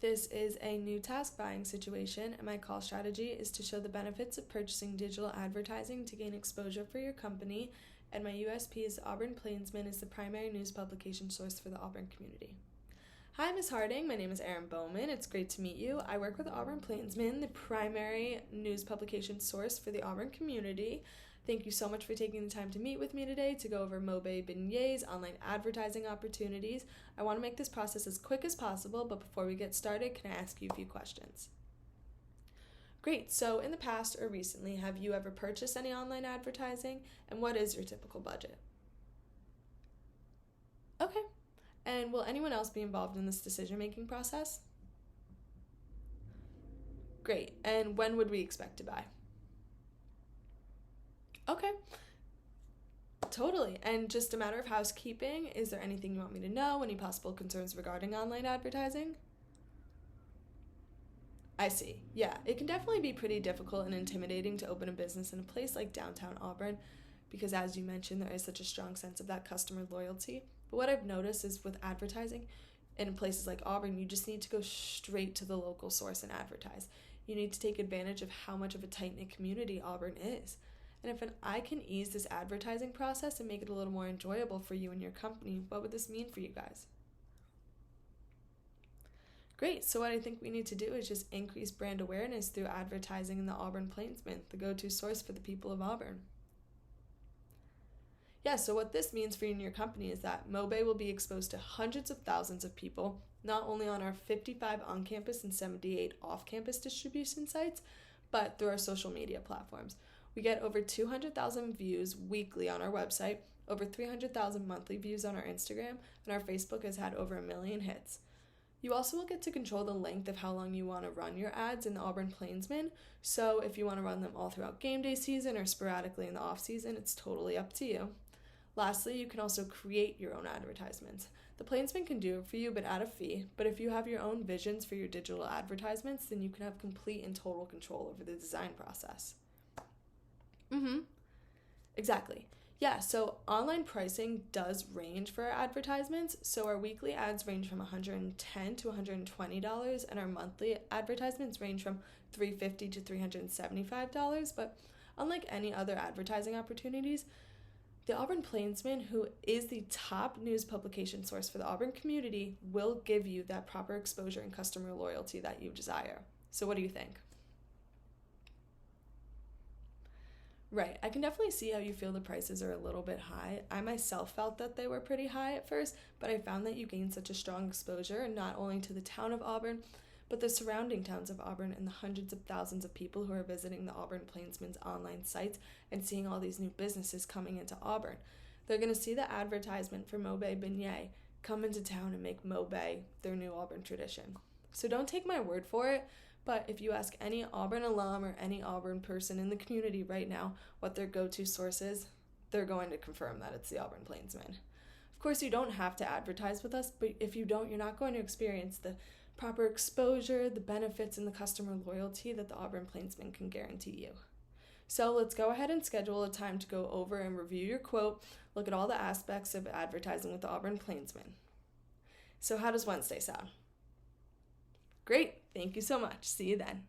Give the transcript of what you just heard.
This is a new task buying situation, and my call strategy is to show the benefits of purchasing digital advertising to gain exposure for your company, and my USP is Auburn Plainsman is the primary news publication source for the Auburn community. Hi, Ms. Harding. My name is Erin Boman. It's great to meet you. I work with Auburn Plainsman, the primary news publication source for the Auburn community. Thank you so much for taking the time to meet with me today to go over Mobay Beignets online advertising opportunities. I want to make this process as quick as possible, but before we get started, can I ask you a few questions? Great. So in the past or recently, have you ever purchased any online advertising, and what is your typical budget? Okay. And will anyone else be involved in this decision-making process? Great. And when would we expect to buy? Okay. Totally. And just a matter of housekeeping, is there anything you want me to know? Any possible concerns regarding online advertising? I see. Yeah, it can definitely be pretty difficult and intimidating to open a business in a place like downtown Auburn because, as you mentioned, there is such a strong sense of that customer loyalty. But what I've noticed is with advertising in places like Auburn, you just need to go straight to the local source and advertise. You need to take advantage of how much of a tight-knit community Auburn is. And if I can ease this advertising process and make it a little more enjoyable for you and your company, what would this mean for you guys? Great. So what I think we need to do is just increase brand awareness through advertising in the Auburn Plainsman, the go-to source for the people of Auburn. Yeah, so what this means for you and your company is that Mobay will be exposed to hundreds of thousands of people, not only on our 55 on-campus and 78 off-campus distribution sites, but through our social media platforms. We get over 200,000 views weekly on our website, over 300,000 monthly views on our Instagram, and our Facebook has had over 1 million hits. You also will get to control the length of how long you want to run your ads in the Auburn Plainsman, so if you want to run them all throughout game day season or sporadically in the off season, it's totally up to you. Lastly, you can also create your own advertisements. The Plainsman can do it for you, but at a fee. But if you have your own visions for your digital advertisements, then you can have complete and total control over the design process. Exactly. Yeah, so online pricing does range for our advertisements. So our weekly ads range from $110 to $120, and our monthly advertisements range from $350 to $375. But unlike any other advertising opportunities, the Auburn Plainsman, who is the top news publication source for the Auburn community, will give you that proper exposure and customer loyalty that you desire. So what do you think? Right, I can definitely see how you feel the prices are a little bit high. I myself felt that they were pretty high at first, but I found that you gain such a strong exposure, not only to the town of Auburn, but the surrounding towns of Auburn and the hundreds of thousands of people who are visiting the Auburn Plainsman's online sites and seeing all these new businesses coming into Auburn. They're going to see the advertisement for Mobay Beignet come into town and make Mobay their new Auburn tradition. So don't take my word for it, but if you ask any Auburn alum or any Auburn person in the community right now what their go-to source is, they're going to confirm that it's the Auburn Plainsman. Of course, you don't have to advertise with us, but if you don't, you're not going to experience the proper exposure, the benefits, and the customer loyalty that the Auburn Plainsman can guarantee you. So let's go ahead and schedule a time to go over and review your quote, look at all the aspects of advertising with the Auburn Plainsman. So how does Wednesday sound? Great. Thank you so much. See you then.